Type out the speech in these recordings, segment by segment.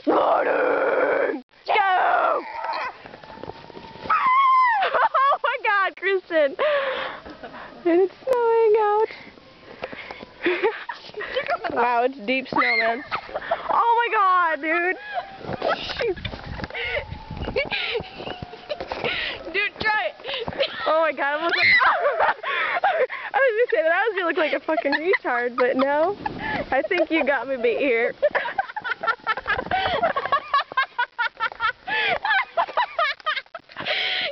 Sliding! Go! Oh my God, Kristen! And it's snowing out. Wow, it's deep snow, man. Oh my God, dude! Dude, try it! Oh my God, I was gonna say that I was gonna look like a fucking retard, but no. I think you got me beat here.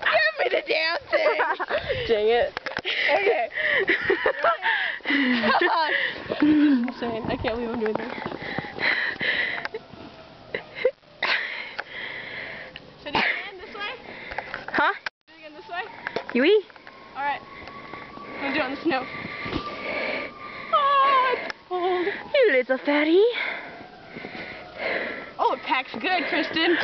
Give me the damn thing! Dang it. Okay. I'm saying, I can't believe I'm doing this. So do you again this way? Huh? Do it again this way? Yui? Alright. I'm gonna do it on the snow. Oh, it's cold. You little fatty. Oh, it packs good, Kristen.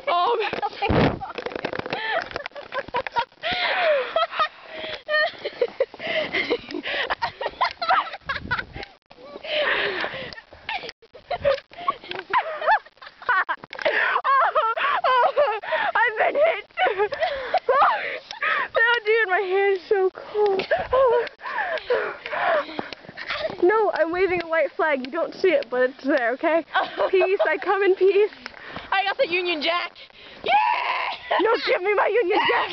Oh, I've been hit. Oh, dude, my hand is so cold. No, I'm waving a white flag. You don't see it, but it's there, okay? Peace. I come in peace. I got the Union Jack. Yeah! No, give me my Union Jack.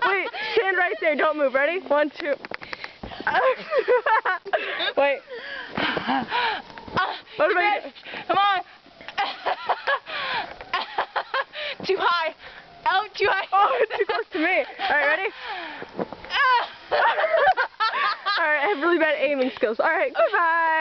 Wait, stand right there. Don't move. Ready? 1, 2. Wait. What am I? Come on. Too high. Out too high. Oh, it's too close to me. Alright, ready? Alright, I have really bad aiming skills. Alright, goodbye.